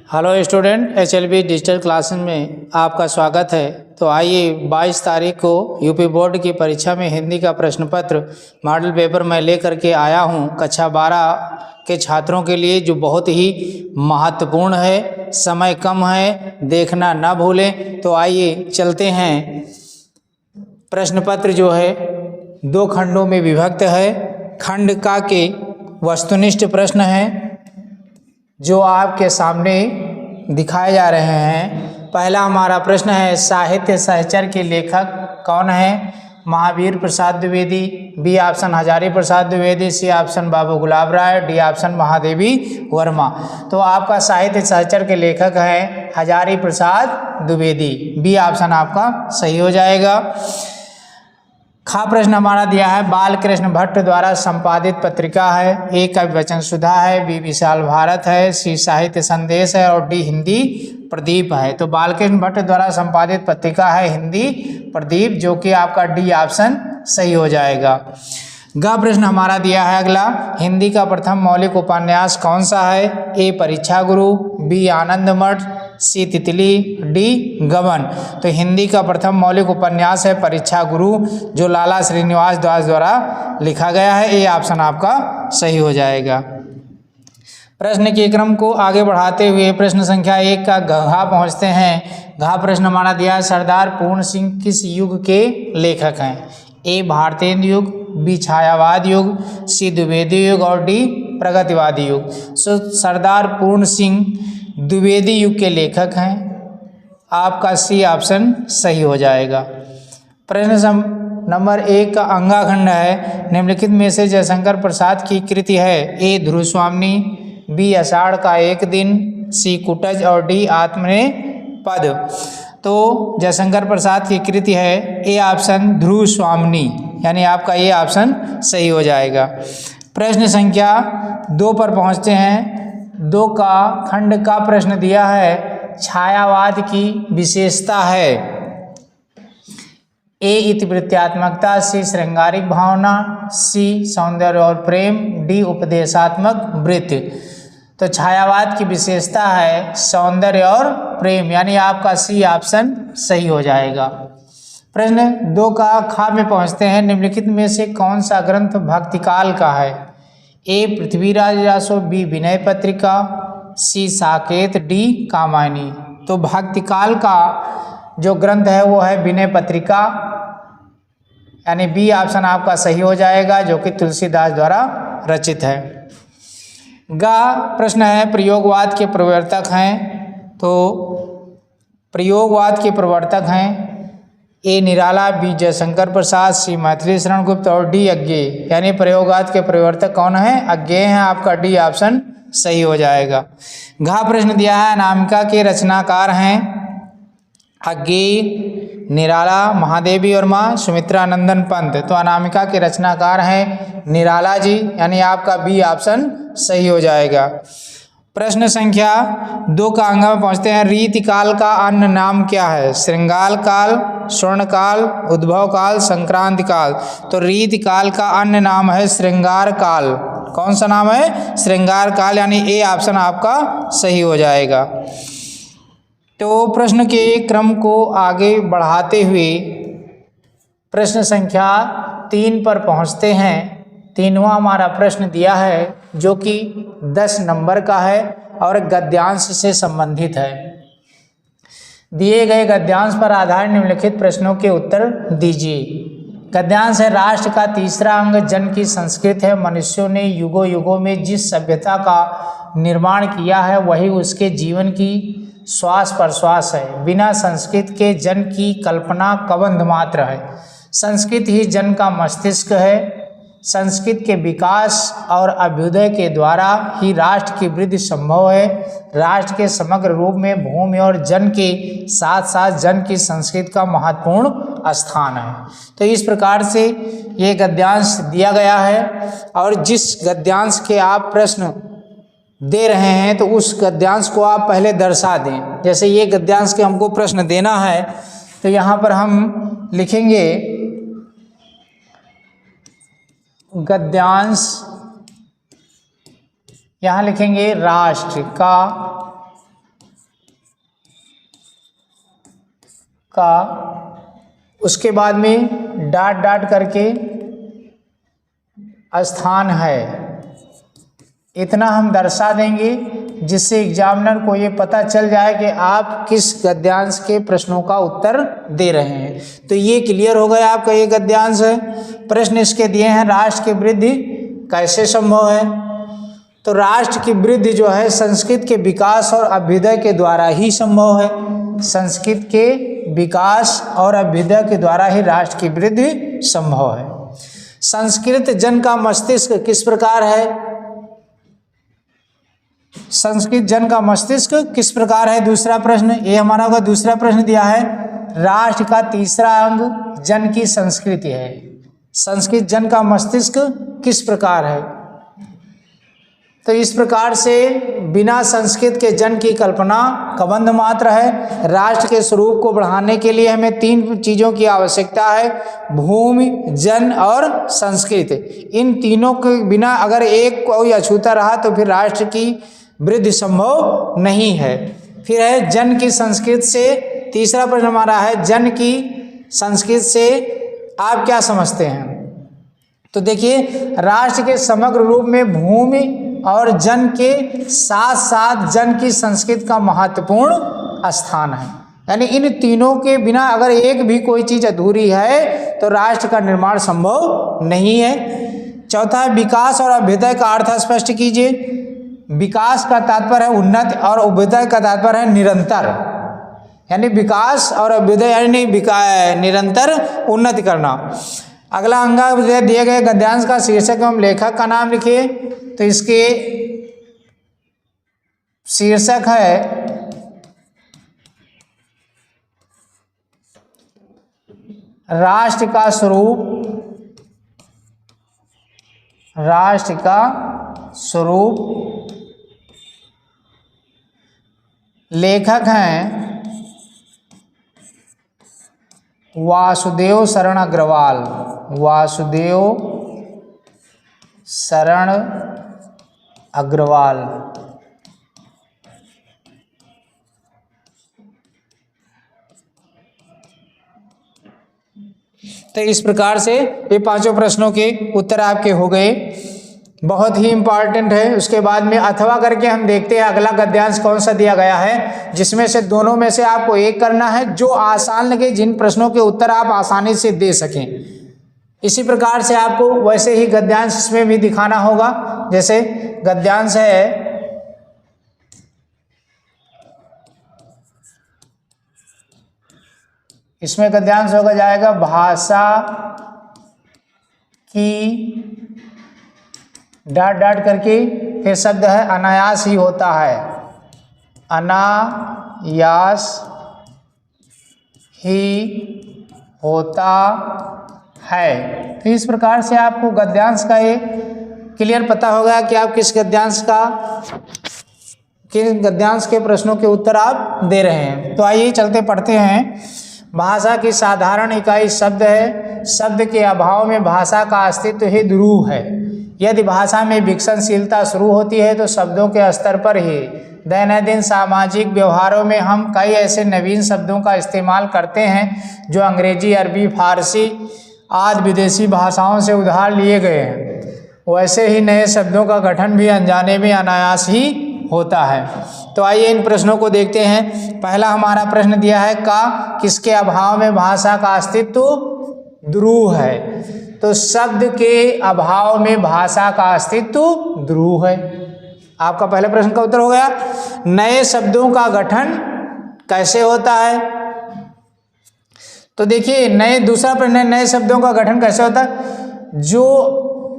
Hello student, एचएलबी digital classes में आपका स्वागत है। तो आइए 22 तारीख को यूपी बोर्ड की परीक्षा में हिंदी का प्रश्न पत्र मॉडल पेपर मैं लेकर के आया हूं कक्षा 12 के छात्रों के लिए, जो बहुत ही महत्वपूर्ण है। समय कम है, देखना ना भूलें। तो आइए चलते हैं। प्रश्न पत्र जो है 2 खंडों में विभक्त है। खंड का के वस्तुनिष्ठ प्रश्न हैं जो आपके सामने दिखाए जा रहे हैं। पहला हमारा प्रश्न है, साहित्य सहचर के लेखक कौन है? Mahavir Prasad Dwivedi, B option Hazari Prasad Dwivedi, C option बाबू गुलाब राय, डी ऑप्शन महादेवी वर्मा। तो आपका साहित्य सहचर के लेखक हैं हजारी प्रसाद द्विवेदी, बी ऑप्शन आपका सही हो जाएगा। खा प्रश्न हमारा दिया है, बाल कृष्ण भट्ट द्वारा संपादित पत्रिका है। ए कवि वचन सुधा है, बी विशाल भारत है, सी साहित्य संदेश है और डी हिंदी प्रदीप है। तो बाल कृष्ण भट्ट द्वारा संपादित पत्रिका है हिंदी प्रदीप, जो कि आपका डी ऑप्शन सही हो जाएगा। ग प्रश्न हमारा दिया है अगला, हिंदी का प्रथम मौलिक उपन्यास कौन सा है? ए परीक्षा गुरु, बी आनंद मठ, सी तितली, डी गबन। तो हिंदी का प्रथम मौलिक उपन्यास है परीक्षा गुरु, जो लाला श्रीनिवास दास द्वारा लिखा गया है। ए ऑप्शन आपका सही हो जाएगा। प्रश्न के क्रम को आगे बढ़ाते हुए प्रश्न संख्या 1 का घ पहुँचते हैं। घ प्रश्न हमारा दिया है, सरदार पूर्ण सिंह किस युग के लेखक हैं? ए भारतेंदु युग, बी छायावाद युग, सी द्विवेदी युग और डी प्रगतिवादी युग। सो सरदार पूर्ण सिंह द्विवेदी युग के लेखक हैं। आपका सी ऑप्शन सही हो जाएगा। प्रश्न नंबर 1 का अंगाखंड है, निम्नलिखित में से जयशंकर प्रसाद की कृति है? ए ध्रुव स्वामिनी, बी आषाढ़ का एक दिन, सी कुटज और डी आत्मने पद। तो जयशंकर प्रसाद की कृति है ए ऑप्शन ध्रुव स्वामिनी, यानी आपका ये ऑप्शन सही हो जाएगा। प्रश्न संख्या 2 पर पहुंचते हैं। 2 का खंड का प्रश्न दिया है, छायावाद की विशेषता है? ए इतिवृत्तात्मकता, सी श्रृंगारिक भावना, सी सौंदर्य और प्रेम, डी उपदेशात्मक वृत्ति। तो छायावाद की विशेषता है सौंदर्य और प्रेम, यानी आपका सी ऑप्शन सही हो जाएगा। प्रश्न 2 का खा में पहुंचते हैं। निम्नलिखित में से कौन सा ग्रंथ भक्तिकाल का है? ए पृथ्वीराज रासो, बी विनय पत्रिका, सी साकेत, डी कामायनी। तो भक्तिकाल का जो ग्रंथ है वो है विनय पत्रिका, यानी बी ऑप्शन आपका सही हो जाएगा, जो कि तुलसीदास द्वारा रचित है। गा प्रश्न है, प्रयोगवाद के प्रवर्तक हैं? तो प्रयोगवाद के प्रवर्तक हैं ए निराला, बी जयशंकर प्रसाद, सी मैथिली शरण गुप्त और डी अज्ञेय। यानी प्रयोगवाद के प्रवर्तक कौन है? अज्ञेय हैं। आपका डी ऑप्शन सही हो जाएगा। घा प्रश्न दिया है, अनामिका के रचनाकार हैं? अज्ञेय, निराला, महादेवी वर्मा, सुमित्रा नंदन पंत। तो अनामिका के रचनाकार हैं निराला जी, यानी आपका बी ऑप्शन सही हो जाएगा। प्रश्न संख्या 2 का अंग में पहुंचते हैं। रीतिकाल का अन्य नाम क्या है? श्रृंगार काल, स्वर्ण काल, उद्भव काल, संक्रांति काल। तो रीतिकाल का अन्य नाम है श्रृंगार काल। कौन सा नाम है? श्रृंगार काल, यानी ए ऑप्शन आपका सही हो जाएगा। तो प्रश्न के क्रम को आगे बढ़ाते हुए प्रश्न संख्या 3 पर पहुंचते हैं। 3वां हमारा प्रश्न दिया है, जो कि 10 नंबर का है और गद्यांश से संबंधित है। दिए गए गद्यांश पर आधारित निम्नलिखित प्रश्नों के उत्तर दीजिए। गद्यांश है, राष्ट्र का तीसरा अंग जन की संस्कृति है। मनुष्यों ने युगों युगों में जिस सभ्यता का निर्माण किया है वही उसके जीवन की श्वास प्रश्वास है। बिना संस्कृत के जन की कल्पना कबंध मात्र है। संस्कृत ही जन का मस्तिष्क है। संस्कृत के विकास और अभ्युदय के द्वारा ही राष्ट्र की वृद्धि संभव है। राष्ट्र के समग्र रूप में भूमि और जन के साथ साथ जन की संस्कृति का महत्वपूर्ण स्थान है। तो इस प्रकार से ये गद्यांश दिया गया है, और जिस गद्यांश के आप प्रश्न दे रहे हैं तो उस गद्यांश को आप पहले दर्शा दें। जैसे ये गद्यांश के हमको प्रश्न देना है, तो यहाँ पर हम लिखेंगे गद्यांश, यहाँ लिखेंगे राष्ट्र का का उसके बाद में डॉट डॉट करके स्थान है, इतना हम दर्शा देंगे जिससे एग्जामिनर को ये पता चल जाए कि आप किस गद्यांश के प्रश्नों का उत्तर दे रहे हैं। तो ये क्लियर हो गया आपका ये गद्यांश है। प्रश्न इसके दिए हैं, राष्ट्र की वृद्धि कैसे संभव है। तो राष्ट्र की वृद्धि जो है संस्कृत के विकास और अभ्युदय के द्वारा ही संभव है। संस्कृत के विकास और अभ्युदय के द्वारा ही राष्ट्र की वृद्धि संभव है। संस्कृत जन का मस्तिष्क किस प्रकार है। संस्कृत जन का मस्तिष्क किस प्रकार है, दूसरा प्रश्न ये हमारा होगा। दूसरा प्रश्न दिया है, राष्ट्र का तीसरा अंग जन की संस्कृति है। संस्कृत जन का मस्तिष्क किस प्रकार है। तो इस प्रकार से बिना संस्कृत के जन की कल्पना कबंध मात्र है। राष्ट्र के स्वरूप को बढ़ाने के लिए हमें 3 चीज़ों की आवश्यकता है, भूमि, जन और संस्कृत। इन तीनों के बिना अगर एक कोई अछूता रहा तो फिर राष्ट्र की वृद्धि संभव नहीं है। फिर है जन की संस्कृत से, तीसरा प्रश्न हमारा है जन की संस्कृत से आप क्या समझते हैं। तो देखिए, राष्ट्र के समग्र रूप में भूमि और जन के साथ साथ जन की संस्कृत का महत्वपूर्ण स्थान है। यानी इन तीनों के बिना अगर एक भी कोई चीज़ अधूरी है तो राष्ट्र का निर्माण संभव नहीं है। चौथा है विकास और अभ्युदय का अर्थ स्पष्ट कीजिए। विकास का तात्पर्य है उन्नति और अभ्युदय का तात्पर्य है निरंतर। यानी विकास और अभ्युदय यानी निरंतर उन्नति करना। अगला अंगा दिए गए गद्यांश का शीर्षक एवं लेखक का नाम लिखिए। तो इसके शीर्षक है राष्ट्र का स्वरूप। राष्ट्र का स्वरूप। लेखक हैं वासुदेव शरण अग्रवाल। वासुदेव शरण अग्रवाल। तो इस प्रकार से ये 5 प्रश्नों के उत्तर आपके हो गए। बहुत ही इम्पॉर्टेंट है। उसके बाद में अथवा करके हम देखते हैं अगला गद्यांश कौन सा दिया गया है, जिसमें से दोनों में से आपको एक करना है जो आसान लगे, जिन प्रश्नों के उत्तर आप आसानी से दे सकें। इसी प्रकार से आपको वैसे ही गद्यांश इसमें भी दिखाना होगा। जैसे गद्यांश है इसमें गद्यांश होगा जाएगा भाषा की डॉट डॉट करके फिर शब्द है अनायास ही होता है। अनायास ही होता है। तो इस प्रकार से आपको गद्यांश का ये क्लियर पता होगा कि आप किस गद्यांश के प्रश्नों के उत्तर आप दे रहे हैं। तो आइए चलते पढ़ते हैं। भाषा की साधारण इकाई शब्द है। शब्द के अभाव में भाषा का अस्तित्व ही दुरूह है। यदि भाषा में विकसनशीलता शुरू होती है तो शब्दों के स्तर पर ही दैनंदिन सामाजिक व्यवहारों में हम कई ऐसे नवीन शब्दों का इस्तेमाल करते हैं जो अंग्रेजी, अरबी, फारसी आदि विदेशी भाषाओं से उधार लिए गए हैं। वैसे ही नए शब्दों का गठन भी अनजाने में अनायास ही होता है। तो आइए इन प्रश्नों को देखते हैं। पहला हमारा प्रश्न दिया है का किसके अभाव में भाषा का अस्तित्व दुरूह है। तो शब्द के अभाव में भाषा का अस्तित्व दुरूह है। आपका पहले प्रश्न का उत्तर हो गया। नए शब्दों का गठन कैसे होता है। तो देखिए दूसरा प्रश्न है नए शब्दों का गठन कैसे होता है। जो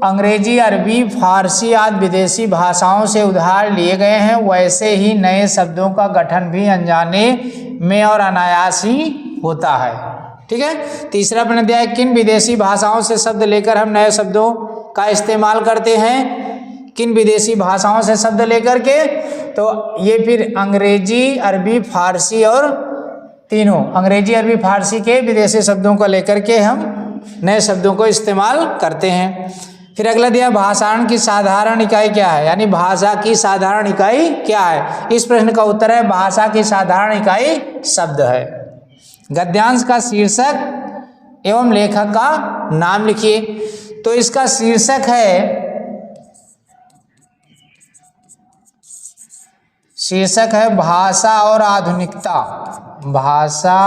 अंग्रेजी, अरबी, फारसी आदि विदेशी भाषाओं से उधार लिए गए हैं वैसे ही नए शब्दों का गठन भी अनजाने में और अनायास ही होता है। ठीक है। तीसरा प्रश्न दिया है किन विदेशी भाषाओं से शब्द लेकर हम नए शब्दों का इस्तेमाल करते हैं। किन विदेशी भाषाओं से शब्द लेकर के, तो ये फिर अंग्रेजी, अरबी, फारसी और तीनों अंग्रेजी, अरबी, फारसी के विदेशी शब्दों को लेकर के हम नए शब्दों को इस्तेमाल करते हैं। फिर अगला दिया भाषाण की साधारण इकाई क्या है, यानी भाषा की साधारण इकाई क्या है। इस प्रश्न का उत्तर है भाषा की साधारण इकाई शब्द है। गद्यांश का शीर्षक एवं लेखक का नाम लिखिए। तो इसका शीर्षक है भाषा और आधुनिकता। भाषा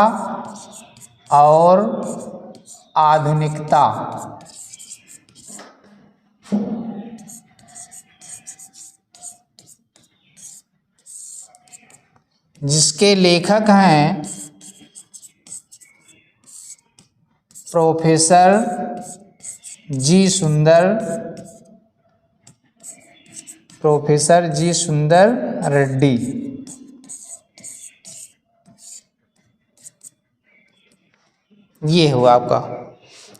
और आधुनिकता। जिसके लेखक हैं प्रोफेसर जी सुंदर रेड्डी। ये हुआ आपका।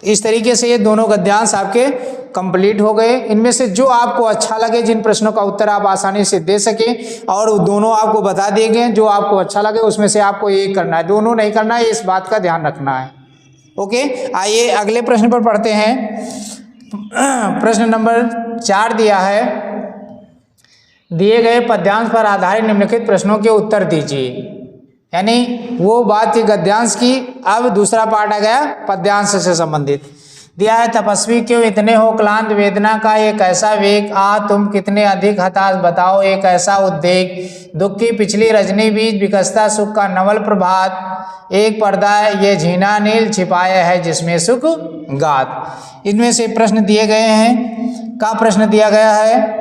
इस तरीके से ये दोनों गद्यांश आपके कंप्लीट हो गए। इनमें से जो आपको अच्छा लगे, जिन प्रश्नों का उत्तर आप आसानी से दे सकें, और दोनों आपको बता दिए गए, जो आपको अच्छा लगे उसमें से आपको एक करना है, दोनों नहीं करना है, इस बात का ध्यान रखना है। ओके, आइए अगले प्रश्न पर पढ़ते हैं। प्रश्न नंबर 4 दिया है, दिए गए पद्यांश पर आधारित निम्नलिखित प्रश्नों के उत्तर दीजिए। यानी वो बात थी गद्यांश की, अब दूसरा पार्ट आ गया पद्यांश से संबंधित। दिया है, तपस्वी क्यों इतने हो क्लांत, वेदना का एक ऐसा वेग, तुम कितने अधिक हताश, बताओ एक ऐसा उद्वेग, दुख की पिछली रजनी बीच विकसता सुख का नवल प्रभात, एक पर्दा ये झीना नील छिपाया है जिसमें सुख गात। इनमें से प्रश्न दिए गए हैं, का प्रश्न दिया गया है।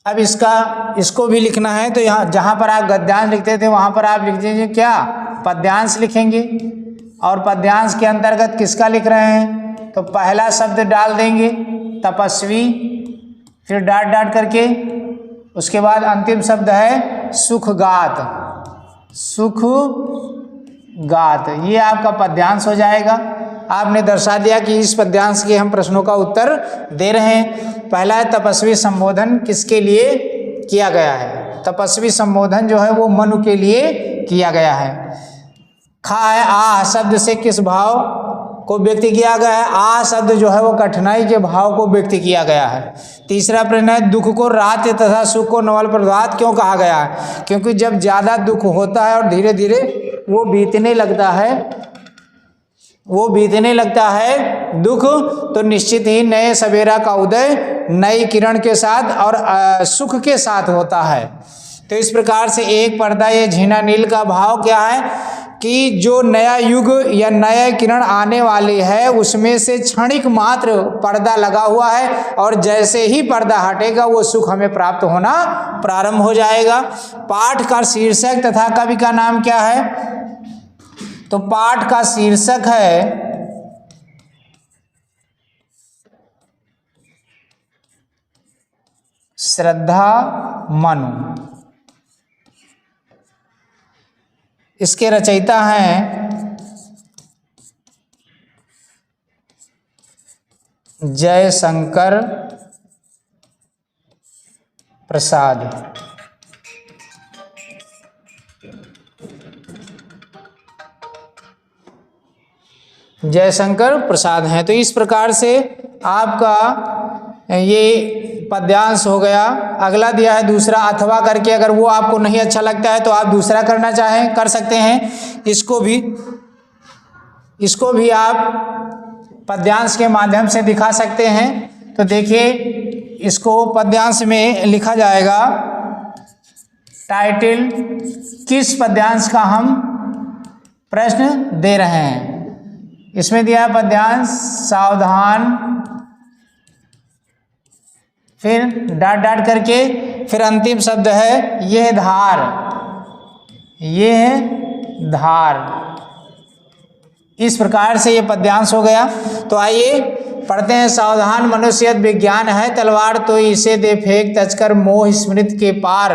अब इसको भी लिखना है, तो यहाँ जहाँ पर आप गद्यांश लिखते थे वहाँ पर आप लिख दीजिए क्या, पद्यांश लिखेंगे। और पद्यांश के अंतर्गत किसका लिख रहे हैं, तो पहला शब्द डाल देंगे तपस्वी, फिर डाट करके उसके बाद अंतिम शब्द है सुखगात। सुखगात, ये आपका पद्यांश हो जाएगा। आपने दर्शा दिया कि इस पद्यांश के हम प्रश्नों का उत्तर दे रहे हैं। पहला है तपस्वी संबोधन किसके लिए किया गया है। तपस्वी संबोधन जो है वो मनु के लिए किया गया है। खा है, आ शब्द से किस भाव को व्यक्त किया गया है। आ शब्द जो है वो कठिनाई के भाव को व्यक्त किया गया है। तीसरा प्रश्न है, दुख को रात तथा सुख को नवल प्रभात क्यों कहा गया है। क्योंकि जब ज़्यादा दुख होता है और धीरे धीरे वो बीतने लगता है दुख, तो निश्चित ही नए सवेरा का उदय नई किरण के साथ और सुख के साथ होता है। तो इस प्रकार से एक पर्दा ये झीना नील का भाव क्या है कि जो नया युग या नया किरण आने वाली है उसमें से क्षणिक मात्र पर्दा लगा हुआ है, और जैसे ही पर्दा हटेगा वो सुख हमें प्राप्त होना प्रारंभ हो जाएगा। पाठ का शीर्षक तथा कवि का नाम क्या है, तो पाठ का शीर्षक है श्रद्धा मनु। इसके रचयिता हैं जयशंकर प्रसाद। जयशंकर प्रसाद हैं। तो इस प्रकार से आपका ये पद्यांश हो गया। अगला दिया है दूसरा अथवा करके, अगर वो आपको नहीं अच्छा लगता है तो आप दूसरा करना चाहें कर सकते हैं। इसको भी आप पद्यांश के माध्यम से दिखा सकते हैं। तो देखिए, इसको पद्यांश में लिखा जाएगा। टाइटल, किस पद्यांश का हम प्रश्न दे रहे हैं। इसमें दिया है पद्यांश सावधान, फिर डाट करके, फिर अंतिम शब्द है यह धार। इस प्रकार से ये पद्यांश हो गया। तो आइए पढ़ते हैं। सावधान मनुष्य विज्ञान है तलवार, तो इसे दे फेंक तजकर मोह स्मृति के पार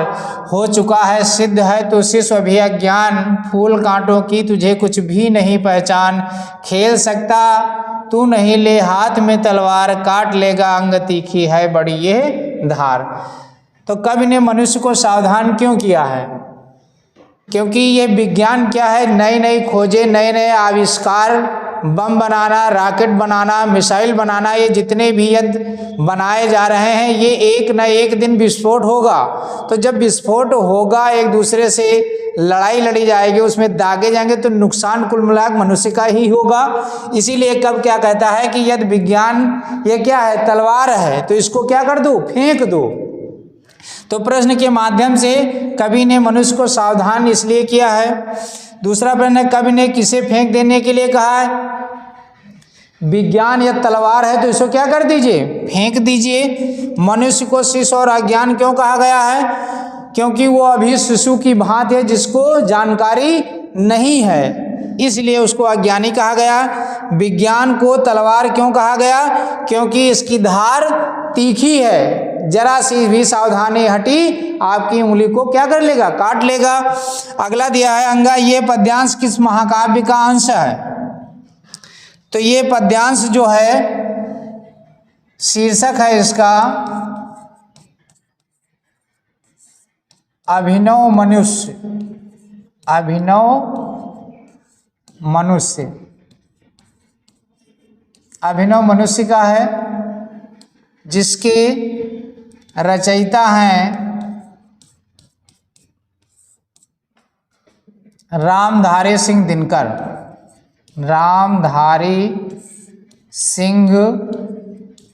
हो चुका है सिद्ध है तो शिष्य भी अज्ञान। फूल कांटों की तुझे कुछ भी नहीं पहचान, खेल सकता तू नहीं ले हाथ में तलवार, काट लेगा अंग तीखी है बड़ी ये धार। तो कवि ने मनुष्य को सावधान क्यों किया है, क्योंकि ये विज्ञान क्या है, नई नई खोजें, नए नए आविष्कार, बम बनाना, रॉकेट बनाना, मिसाइल बनाना, ये जितने भी यंत्र बनाए जा रहे हैं ये एक न एक दिन विस्फोट होगा। तो जब विस्फोट होगा, एक दूसरे से लड़ाई लड़ी जाएगी, उसमें दागे जाएंगे तो नुकसान कुल मिलाकर मनुष्य का ही होगा। इसीलिए कब क्या कहता है कि यदि विज्ञान ये क्या है, तलवार है, तो इसको क्या कर दो, फेंक दो। तो प्रश्न के माध्यम से कवि ने मनुष्य को सावधान इसलिए किया है। दूसरा प्रश्न, कवि ने किसे फेंक देने के लिए कहा है? विज्ञान या तलवार है तो इसको क्या कर दीजिए, फेंक दीजिए। मनुष्य को शिशु और अज्ञान क्यों कहा गया है? क्योंकि वो अभी शिशु की भांति है, जिसको जानकारी नहीं है, इसलिए उसको अज्ञानी कहा गया। विज्ञान को तलवार क्यों कहा गया? क्योंकि इसकी धार तीखी है, जरा सी भी सावधानी हटी आपकी उंगली को क्या कर लेगा, काट लेगा। अगला दिया है अंगा, ये पद्यांश किस महाकाव्य का अंश है? तो ये पद्यांश जो है, शीर्षक है इसका अभिनव मनुष्य। अभिनव मनुष्य, अभिनव मनुष्य का है, जिसके रचयिता हैं रामधारी सिंह दिनकर। रामधारी सिंह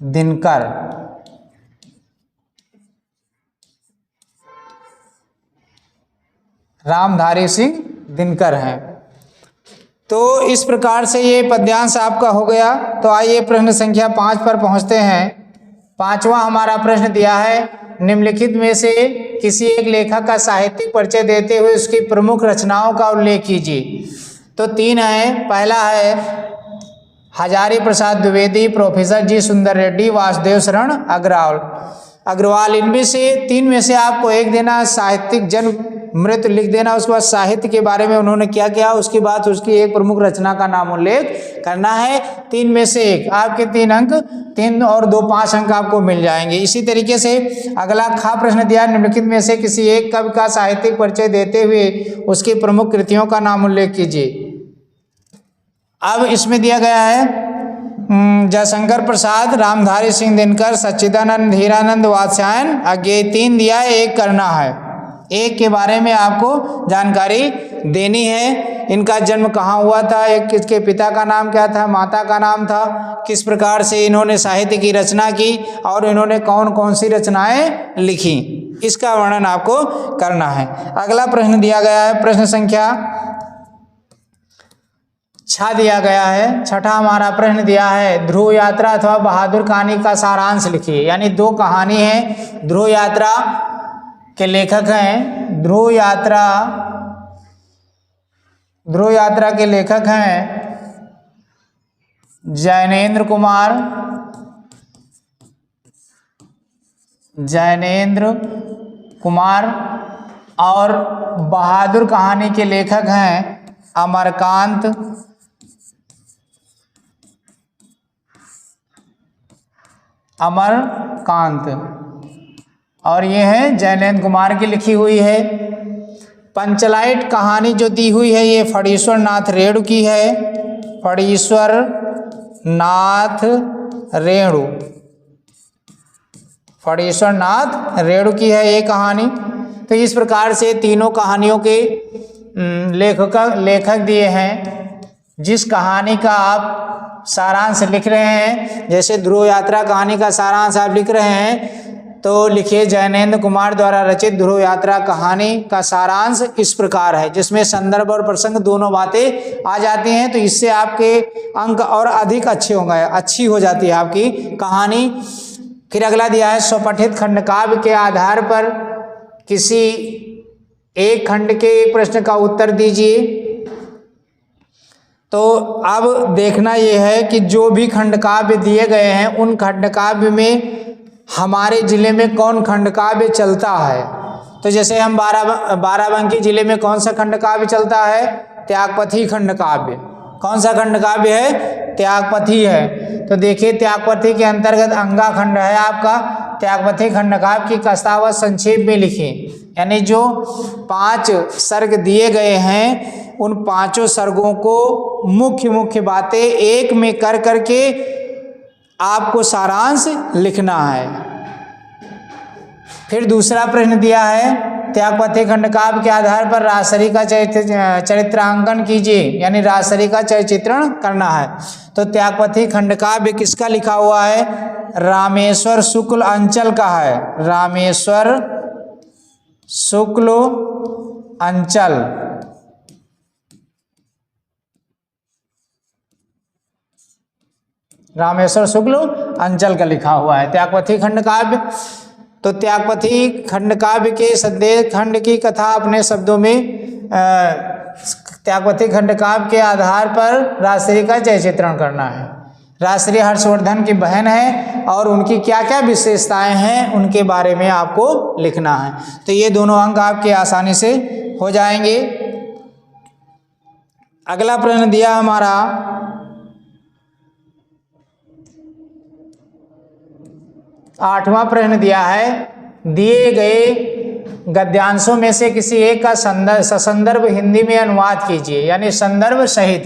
दिनकर। रामधारी सिंह दिनकर हैं। तो इस प्रकार से ये पद्यांश आपका हो गया। तो आइए प्रश्न संख्या 5 पर पहुंचते हैं। 5वां हमारा प्रश्न दिया है, निम्नलिखित में से किसी एक लेखक का साहित्यिक परिचय देते हुए उसकी प्रमुख रचनाओं का उल्लेख कीजिए। तो 3 है। पहला है हजारी प्रसाद द्विवेदी, प्रोफेसर जी सुंदर रेड्डी, वासुदेव शरण अग्रवाल। इनमें से 3 में से आपको एक देना, साहित्यिक जन्म मृत्यु लिख देना। उसके बाद साहित्य के बारे में उन्होंने क्या किया, उसके बाद उसकी एक प्रमुख रचना का नाम उल्लेख करना है। 3 में से एक, आपके 3 अंक, 3 और 2 5 अंक आपको मिल जाएंगे। इसी तरीके से अगला खा प्रश्न दिया, निम्नलिखित में से किसी एक कवि का साहित्यिक परिचय देते हुए उसकी प्रमुख कृतियों का नाम उल्लेख कीजिए। अब इसमें दिया गया है जयशंकर प्रसाद, रामधारी सिंह दिनकर, सच्चिदानंद, धीरानंद, वात्स्यायन, अज्ञेय। 3 दिया है, एक करना है। एक के बारे में आपको जानकारी देनी है। इनका जन्म कहाँ हुआ था, एक इसके पिता का नाम क्या था, माता का नाम था, किस प्रकार से इन्होंने साहित्य की रचना की और इन्होंने कौन कौन सी रचनाएं लिखी, इसका वर्णन आपको करना है। अगला प्रश्न दिया गया है, प्रश्न संख्या 6 दिया गया है। 6ठा हमारा प्रश्न दिया है, ध्रुव यात्रा अथवा बहादुर कहानी का सारांश लिखिए। यानी 2 कहानी है। ध्रुव यात्रा के लेखक हैं, ध्रुव यात्रा के लेखक हैं जैनेन्द्र कुमार और बहादुर कहानी के लेखक हैं अमरकांत और ये है जैनेन्द्र कुमार की लिखी हुई है। पंचलाइट कहानी जो दी हुई है ये फणीश्वर नाथ रेणु की है। फणीश्वर नाथ रेणु की है ये कहानी। तो इस प्रकार से तीनों कहानियों के लेखक दिए हैं। जिस कहानी का आप सारांश लिख रहे हैं, जैसे ध्रुव यात्रा कहानी का सारांश आप लिख रहे हैं, तो लिखिए जैनेन्द्र कुमार द्वारा रचित ध्रुव यात्रा कहानी का सारांश इस प्रकार है, जिसमें संदर्भ और प्रसंग दोनों बातें आ जाती हैं। तो इससे आपके अंक और अधिक अच्छी हो जाती है आपकी कहानी। फिर अगला दिया है, स्वपठित खंडकाव्य के आधार पर किसी एक खंड के एक प्रश्न का उत्तर दीजिए। तो अब देखना यह है कि जो भी खंडकाव्य दिए गए हैं उन खंडकाव्य में हमारे जिले में कौन खंडकाव्य चलता है। तो जैसे हम बाराबंकी जिले में कौन सा खंडकाव्य चलता है, त्यागपथी खंडकाव्य। कौन सा खंडकाव्य है, त्यागपथी है। तो देखिए त्यागपथी के अंतर्गत अंगा खंड है आपका। त्यागपथी खंडकाव्य की कस्तावत संक्षेप में लिखिए। यानी जो 5 सर्ग दिए गए हैं उन 5 सर्गों को मुख्य बातें एक में कर करके आपको सारांश लिखना है। फिर दूसरा प्रश्न दिया है, त्यागपथी खंडकाव्य के आधार पर राजश्री का चरित्रांकन कीजिए, यानी राजश्री का चित्रण करना है। तो त्यागपथी खंडकाव्य किसका लिखा हुआ है? रामेश्वर शुक्ल अंचल का है, रामेश्वर शुक्ल अंचल। रामेश्वर शुक्ल अंचल का लिखा हुआ है त्यागपथी खंडकाव्य। तो त्यागपथी खंडकाव्य के संदेश खंड की कथा अपने शब्दों में त्यागपथी खंडकाव्य के आधार पर राजश्री का चित्रण करना है। राजश्री हर्षवर्धन की बहन है और उनकी क्या क्या विशेषताएं हैं उनके बारे में आपको लिखना है। तो ये दोनों अंक आपके आसानी से हो जाएंगे। अगला प्रश्न दिया हमारा 8वां प्रश्न दिया है, दिए गए गद्यांशों में से किसी एक का ससंदर्भ हिंदी में अनुवाद कीजिए, यानी संदर्भ सहित।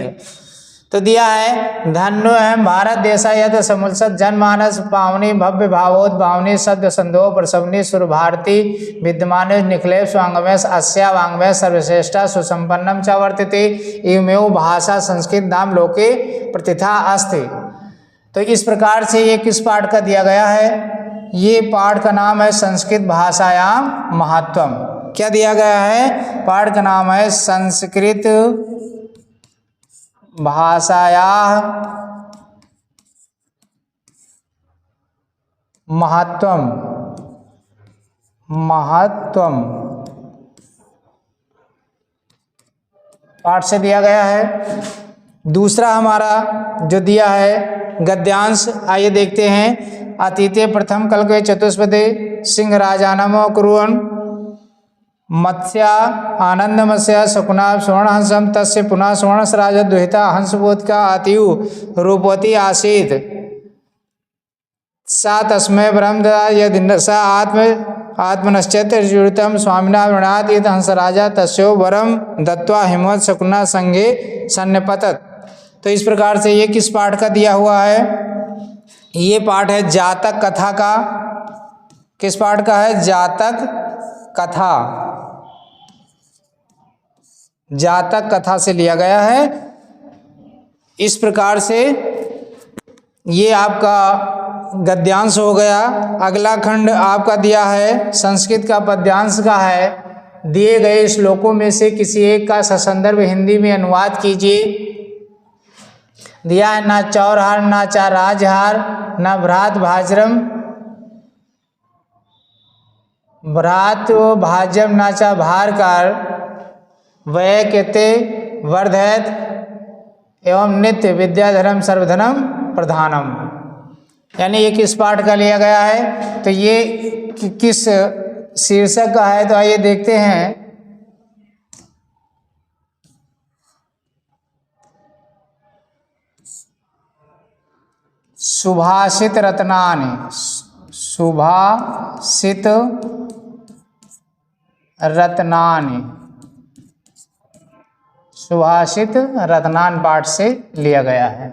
तो दिया है, धन्यो है भारत देशा यत समुत्सत जनमानस पावनी भव्य भावोत भावनी शब्द संदो प्रसवनी सुर भारती विद्यमान निखिलेश स्वांगवेश अस्या वांगवेश सर्वश्रेष्ठा सुसंपन्नम च वर्तते एवमेव भाषा संस्कृत नाम लोके प्रतिथा अस्ति। तो इस प्रकार से ये किस पाठ का दिया गया है? ये पाठ का नाम है संस्कृत भाषायाम महत्वम। क्या दिया गया है? पाठ का नाम है संस्कृत भाषाया महत्वम। महत्वम पाठ से दिया गया है। दूसरा हमारा जो दिया है गद्यांश, आइए देखते हैं। अतीते प्रथम कल्के चतुष्पदे सिंह राजानमो कुरुवन मत्स्या आनंदमस्य शकुना स्वर्ण हंसम तस्य पुनः स्वर्ण राज दुहिता हंसबोध का अतियु रूपवती आसीत सा तस्मै ब्रह्म यदि सा आत्मनश्चैत जुड़तम स्वामिना वृणात इत हंस राजा तस्यो वरम दत्वा हिमवत शकुना संगे सन्निपतत। तो इस प्रकार से ये किस पाठ का दिया हुआ है? ये पाठ है जातक कथा का। किस पाठ का है? जातक कथा। जातक कथा से लिया गया है। इस प्रकार से ये आपका गद्यांश हो गया। अगला खंड आपका दिया है संस्कृत का पद्यांश का है, दिए गए श्लोकों में से किसी एक का ससंदर्भ हिंदी में अनुवाद कीजिए। दिया है, ना चौरहार ना चा राजहार ना भ्रात भाजरम भ्रात भाजम ना चा भारकार वय केते वर्धयत एवं नित्य विद्याधरम सर्वधनम प्रधानम। यानी ये किस पाठ का लिया गया है? तो ये किस शीर्षक का है? तो आइए देखते हैं। सुभाषित रत्नानि। सुभाषित रत्नानि। सुभाषित रत्नान पाठ से लिया गया है।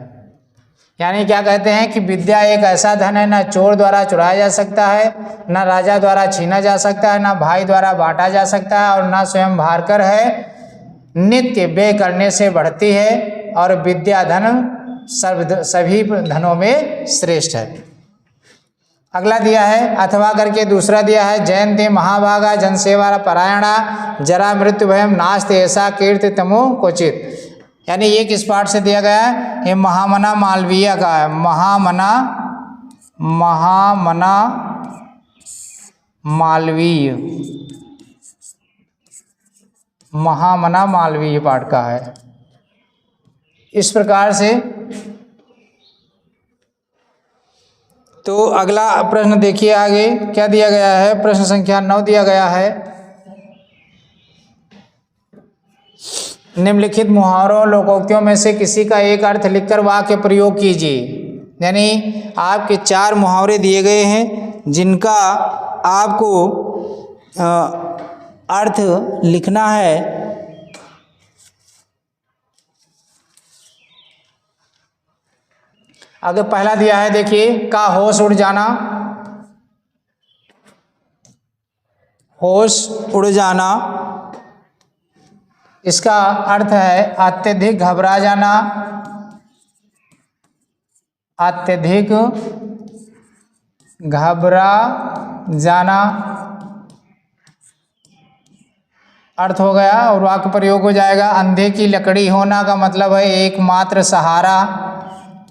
यानी क्या कहते हैं कि विद्या एक ऐसा धन है, ना चोर द्वारा चुराया जा सकता है, ना राजा द्वारा छीना जा सकता है, ना भाई द्वारा बांटा जा सकता है और ना स्वयं भारकर है। नित्य व्यय करने से बढ़ती है और विद्या धन सभी धनों में श्रेष्ठ है। अगला दिया है अथवा करके दूसरा दिया है, जयंती महाभागा जनसेवा परायणा जरा मृत्यु भयम नास्ति ऐसा कीर्ति तमो क्वचित। यानी ये किस पाठ से दिया गया है? ये महामना मालवीय का है। महामना मालवीय, महामना मालवीय पाठ का है। इस प्रकार से तो अगला प्रश्न देखिए आगे क्या दिया गया है। प्रश्न संख्या 9 दिया गया है, निम्नलिखित मुहावरों लोकोक्तियों में से किसी का एक अर्थ लिखकर वाक्य प्रयोग कीजिए। यानी आपके 4 मुहावरे दिए गए हैं जिनका आपको अर्थ लिखना है। आगे पहला दिया है, देखिए, का होश उड़ जाना। होश उड़ जाना, इसका अर्थ है अत्यधिक घबरा जाना, अत्यधिक घबरा जाना अर्थ हो गया। और वाक्य प्रयोग हो जाएगा अंधे की लकड़ी होना का मतलब है एकमात्र सहारा,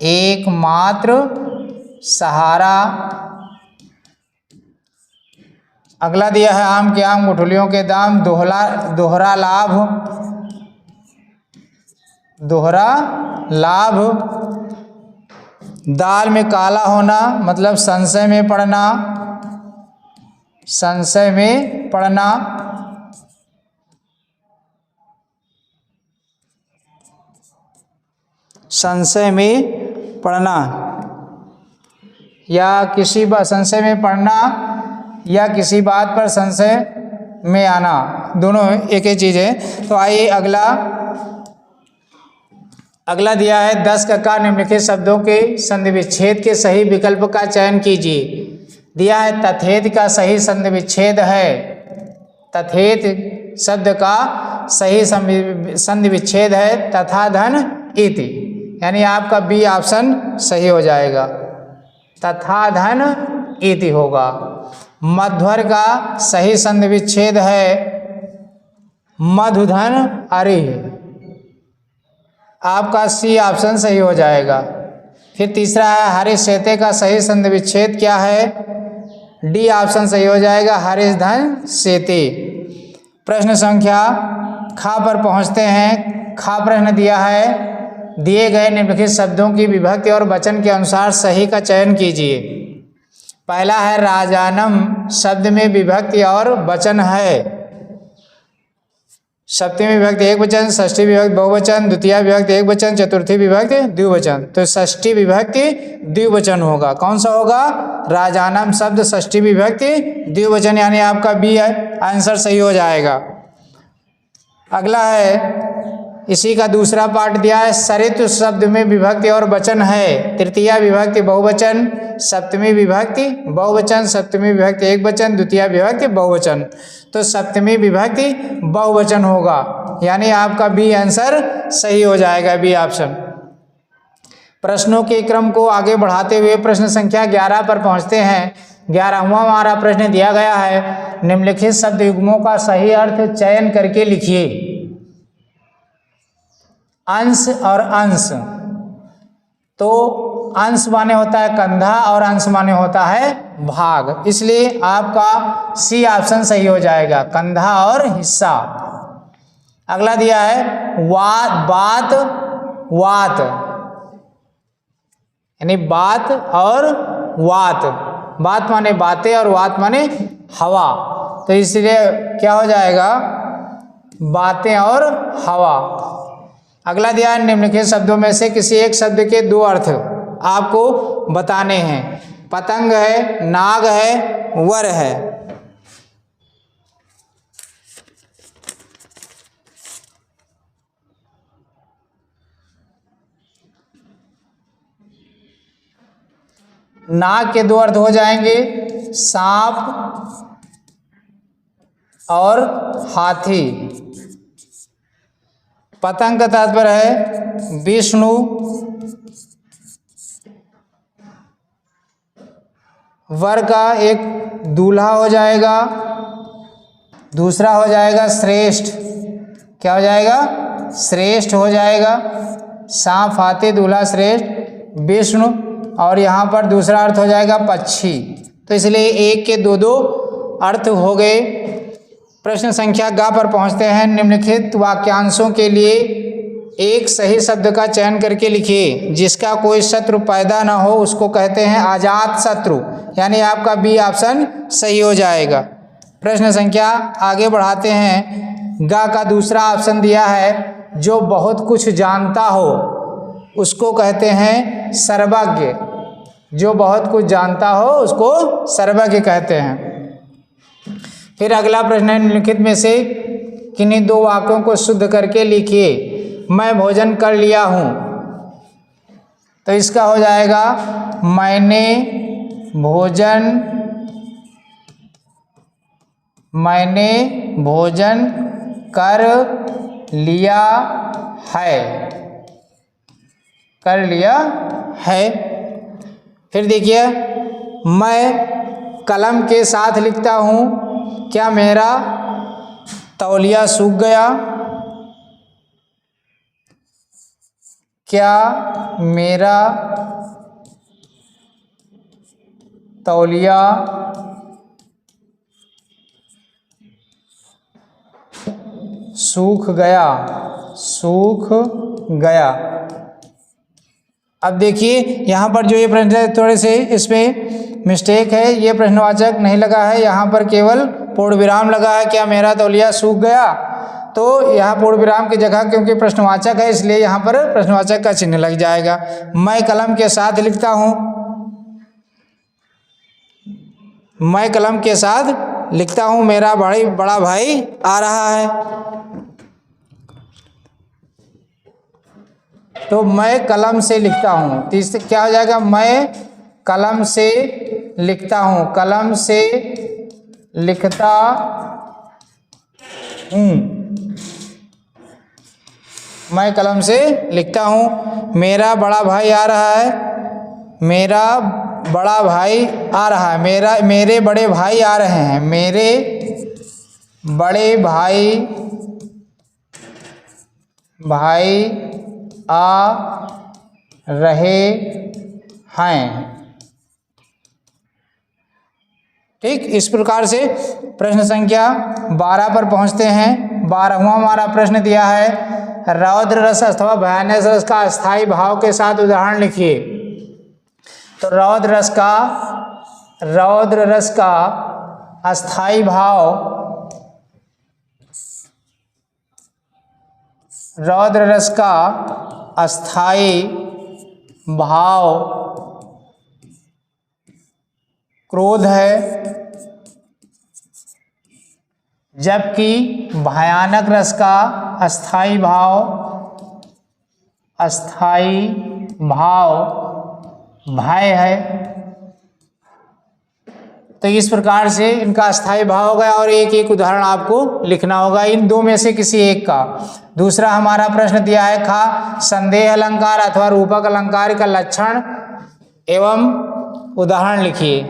एकमात्र सहारा। अगला दिया है आम के आम गुठलियों के दाम, दोहरा लाभ, दोहरा लाभ। दाल में काला होना मतलब संशय में पड़ना, संशय में पड़ना। संशय में पड़ना या किसी संशय में पड़ना या किसी बात पर संशय में आना, दोनों एक ही चीज़ है। तो आइए अगला दिया है 10 का निम्नलिखित शब्दों के संधि विच्छेद के सही विकल्प का चयन कीजिए। दिया है तथेत का सही संधि विच्छेद है, तथेत शब्द का सही संधि विच्छेद है तथा धन इति, यानी आपका बी ऑप्शन सही हो जाएगा, तथा धन इति होगा। मध्वर का सही संधि विच्छेद है मधुधन अरिह, आपका सी ऑप्शन सही हो जाएगा। फिर तीसरा है हरीश सेते का सही संधि विच्छेद क्या है, डी ऑप्शन सही हो जाएगा, हरीश धन सेते। प्रश्न संख्या खा पर पहुंचते हैं। खा प्रश्न दिया है दिए गए निम्नलिखित शब्दों की विभक्ति और वचन के अनुसार सही का चयन कीजिए। पहला है राजानम, शब्द में विभक्ति और वचन है, सप्तमी विभक्ति एक वचन, षष्ठी विभक्ति बहुवचन, द्वितीय विभक्ति एक वचन, चतुर्थी विभक्ति द्विवचन। तो षष्ठी विभक्ति द्विवचन होगा। कौन सा होगा, राजानम शब्द षष्ठी विभक्ति द्विवचन, यानी आपका बी आंसर सही हो जाएगा। अगला है इसी का दूसरा पार्ट दिया है सरित शब्द में विभक्ति और वचन है, तृतीया विभक्ति बहुवचन, सप्तमी विभक्ति बहुवचन, सप्तमी विभक्ति एक वचन, द्वितीय विभक्ति बहुवचन। तो सप्तमी विभक्ति बहुवचन होगा, यानी आपका बी आंसर सही हो जाएगा, बी ऑप्शन। प्रश्नों के क्रम को आगे बढ़ाते हुए प्रश्न संख्या 11 पर पहुंचते हैं। 11वां हमारा प्रश्न दिया गया है निम्नलिखित शब्द युग्मों का सही अर्थ चयन करके लिखिए। अंश और अंश, तो अंश माने होता है कंधा और अंश माने होता है भाग, इसलिए आपका सी ऑप्शन सही हो जाएगा, कंधा और हिस्सा। अगला दिया है बात वात, यानी बात और वात, बात माने बातें और वात माने हवा, तो इसलिए क्या हो जाएगा, बातें और हवा। अगला दिया है निम्नलिखित शब्दों में से किसी एक शब्द के दो अर्थ आपको बताने हैं। पतंग है, नाग है, वर है। नाग के दो अर्थ हो जाएंगे सांप और हाथी। पतंग का तात्पर्य है विष्णु, वर का एक दूल्हा हो जाएगा, दूसरा हो जाएगा श्रेष्ठ, क्या हो जाएगा, श्रेष्ठ हो जाएगा। सांप, हाथी, दूल्हा, श्रेष्ठ, विष्णु, और यहाँ पर दूसरा अर्थ हो जाएगा पक्षी। तो इसलिए एक के दो दो अर्थ हो गए। प्रश्न संख्या ग पर पहुंचते हैं। निम्नलिखित वाक्यांशों के लिए एक सही शब्द का चयन करके लिखिए। जिसका कोई शत्रु पैदा ना हो उसको कहते हैं अजात शत्रु, यानी आपका बी ऑप्शन सही हो जाएगा। प्रश्न संख्या आगे बढ़ाते हैं। ग का दूसरा ऑप्शन दिया है जो बहुत कुछ जानता हो उसको कहते हैं सर्वज्ञ, जो बहुत कुछ जानता हो उसको सर्वज्ञ कहते हैं। फिर अगला प्रश्न है निम्नलिखित में से किन्हीं दो वाक्यों को शुद्ध करके लिखिए। मैं भोजन कर लिया हूँ, तो इसका हो जाएगा मैंने भोजन मैंने भोजन कर लिया है। कर लिया है। फिर देखिए, मैं कलम के साथ लिखता हूँ, क्या मेरा तौलिया सूख गया? क्या मेरा तौलिया सूख गया? सूख गया। अब देखिए यहाँ पर जो ये प्रश्न है, थोड़े से इसमें मिस्टेक है, ये प्रश्नवाचक नहीं लगा है, यहाँ पर केवल पूर्ण विराम लगा है, क्या मेरा तौलिया सूख गया। तो यहाँ पूर्ण विराम की जगह क्योंकि प्रश्नवाचक है इसलिए यहाँ पर प्रश्नवाचक का चिन्ह लग जाएगा। मैं कलम के साथ लिखता हूँ, मैं कलम के साथ लिखता हूँ, मेरा बड़ा भाई आ रहा है। तो मैं कलम से लिखता हूँ, तीसरे क्या हो जाएगा? मैं कलम से लिखता हूँ, कलम से लिखता हूँ, मैं कलम से लिखता हूँ। मेरा बड़ा भाई आ रहा है, मेरा बड़ा भाई आ रहा है, मेरे बड़े भाई आ रहे हैं, मेरे बड़े भाई आ रहे हैं। ठीक, इस प्रकार से प्रश्न संख्या 12 पर पहुंचते हैं। 12वां हमारा प्रश्न दिया है, रौद्र रस अथवा भयानक रस का अस्थाई भाव के साथ उदाहरण लिखिए। तो रौद्र रस का अस्थाई भाव, रौद्र रस का अस्थाई भाव क्रोध है, जबकि भयानक रस का अस्थाई भाव भय है। तो इस प्रकार से इनका अस्थाई भाव हो गया और एक एक उदाहरण आपको लिखना होगा इन दो में से किसी एक का। दूसरा हमारा प्रश्न दिया है, खा संदेह अलंकार अथवा रूपक अलंकार का लक्षण एवं उदाहरण लिखिए।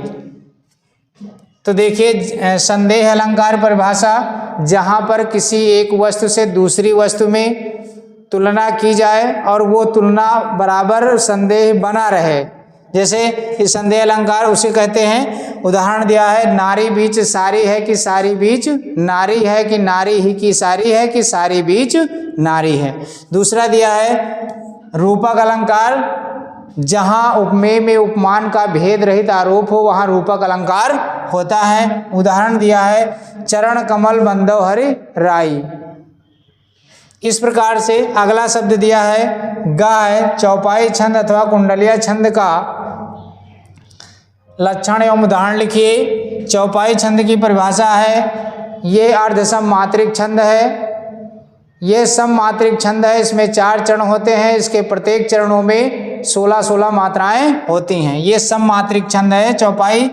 तो देखिए, संदेह अलंकार परिभाषा, जहाँ पर किसी एक वस्तु से दूसरी वस्तु में तुलना की जाए और वो तुलना बराबर संदेह बना रहे, जैसे इस संदेह अलंकार उसे कहते हैं। उदाहरण दिया है, नारी बीच सारी है कि सारी बीच नारी है, कि नारी ही की सारी है, कि सारी बीच नारी है। दूसरा दिया है रूपक अलंकार, जहाँ उपमेय में उपमान का भेद रहित आरोप हो वहाँ रूपक अलंकार होता है। उदाहरण दिया है, चरण कमल बंधव हरि राई। इस प्रकार से अगला शब्द दिया है, गाय चौपाई छंद अथवा कुंडलिया छंद का लक्षण एवं उदाहरण लिखिए। चौपाई छंद की परिभाषा है, ये अर्धसम मात्रिक छंद है, ये सम मात्रिक छंद है, इसमें 4 चरण होते हैं, इसके प्रत्येक चरणों में 16-16 मात्राएं होती हैं। ये सम मात्रिक छंद है चौपाई।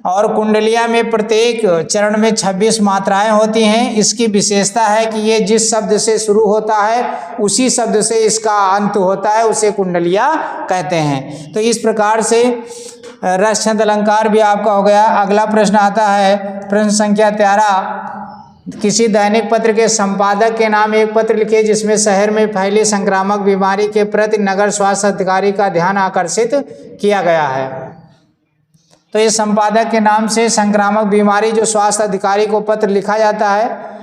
और कुंडलिया में प्रत्येक चरण में 26 मात्राएं होती हैं। इसकी विशेषता है कि ये जिस शब्द से शुरू होता है उसी शब्द से इसका अंत होता है, उसे कुंडलिया कहते हैं। तो इस प्रकार से रस छंद अलंकार भी आपका हो गया। अगला प्रश्न आता है, प्रश्न संख्या 13, किसी दैनिक पत्र के संपादक के नाम एक पत्र लिखिए जिसमें शहर में फैली संक्रामक बीमारी के प्रति नगर स्वास्थ्य अधिकारी का ध्यान आकर्षित किया गया है। तो ये संपादक के नाम से संक्रामक बीमारी जो स्वास्थ्य अधिकारी को पत्र लिखा जाता है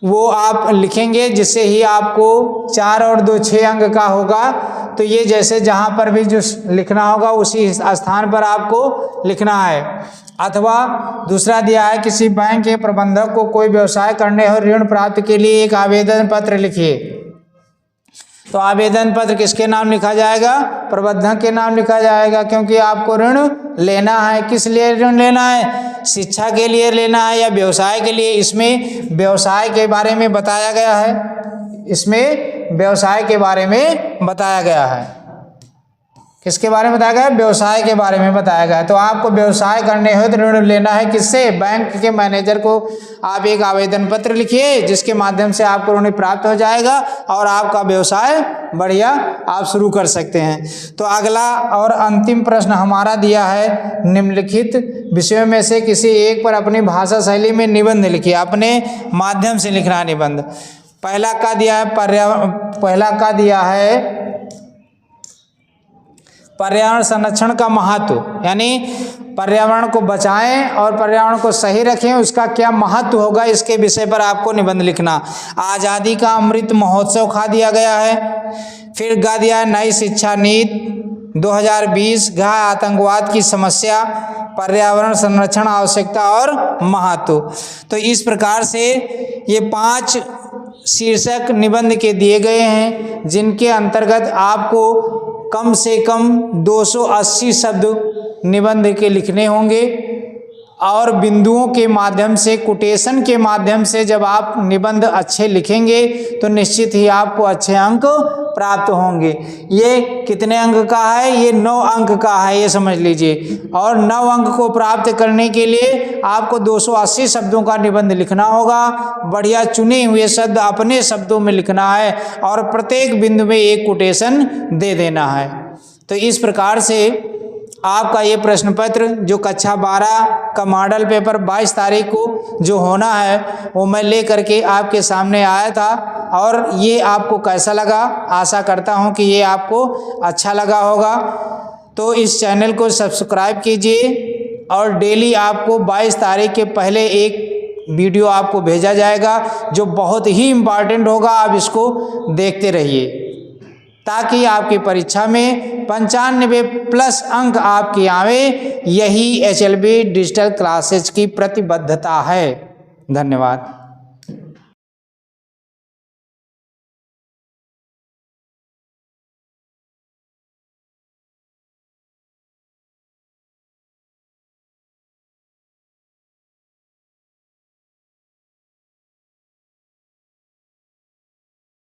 वो आप लिखेंगे, जिससे ही आपको 4 और 2 6 अंक का होगा। तो ये जैसे जहाँ पर भी जो लिखना होगा उसी स्थान पर आपको लिखना है। अथवा दूसरा दिया है, किसी बैंक के प्रबंधक को कोई व्यवसाय करने और ऋण प्राप्त के लिए एक आवेदन पत्र लिखिए। तो आवेदन पत्र किसके नाम लिखा जाएगा? प्रबंधक के नाम लिखा जाएगा, क्योंकि आपको ऋण लेना है। किस लिए ऋण लेना है? शिक्षा के लिए लेना है या व्यवसाय के लिए? इसमें व्यवसाय के बारे में बताया गया है, इसमें व्यवसाय के बारे में बताया गया है। किसके बारे में बताया गया है? व्यवसाय के बारे में बताया गया है। तो आपको व्यवसाय करने हो तो ऋण लेना है किससे? बैंक के मैनेजर को आप एक आवेदन पत्र लिखिए जिसके माध्यम से आपको ऋण प्राप्त हो जाएगा और आपका व्यवसाय बढ़िया आप शुरू कर सकते हैं। तो अगला और अंतिम प्रश्न हमारा दिया है, निम्नलिखित विषयों में से किसी एक पर अपनी भाषा शैली में निबंध लिखिए, अपने माध्यम से लिखना निबंध। पहला का दिया है पर्यावरण संरक्षण का महत्व, यानी पर्यावरण को बचाएं और पर्यावरण को सही रखें, उसका क्या महत्व होगा, इसके विषय पर आपको निबंध लिखना। आज़ादी का अमृत महोत्सव खा दिया गया है। फिर गा दिया है नई शिक्षा नीति 2020, गा आतंकवाद की समस्या, पर्यावरण संरक्षण आवश्यकता और महत्व। तो इस प्रकार से ये 5 शीर्षक निबंध के दिए गए हैं जिनके अंतर्गत आपको कम से कम 280 शब्द निबंध के लिखने होंगे और बिंदुओं के माध्यम से, कोटेशन के माध्यम से जब आप निबंध अच्छे लिखेंगे तो निश्चित ही आपको अच्छे अंक प्राप्त होंगे। ये कितने अंक का है? ये 9 अंक का है, ये समझ लीजिए। और 9 अंक को प्राप्त करने के लिए आपको 280 शब्दों का निबंध लिखना होगा। बढ़िया चुने हुए शब्द अपने शब्दों में लिखना है और प्रत्येक बिंदु में एक कोटेशन दे देना है। तो इस प्रकार से आपका ये प्रश्न पत्र जो कक्षा 12 का मॉडल पेपर 22 तारीख को जो होना है वो मैं ले करके आपके सामने आया था। और ये आपको कैसा लगा? आशा करता हूँ कि ये आपको अच्छा लगा होगा। तो इस चैनल को सब्सक्राइब कीजिए और डेली आपको 22 तारीख के पहले एक वीडियो आपको भेजा जाएगा जो बहुत ही इम्पॉर्टेंट होगा। आप इसको देखते रहिए ताकि आपकी परीक्षा में 95+ अंक आपके आवे। यही HLB डिजिटल क्लासेज की प्रतिबद्धता है। धन्यवाद।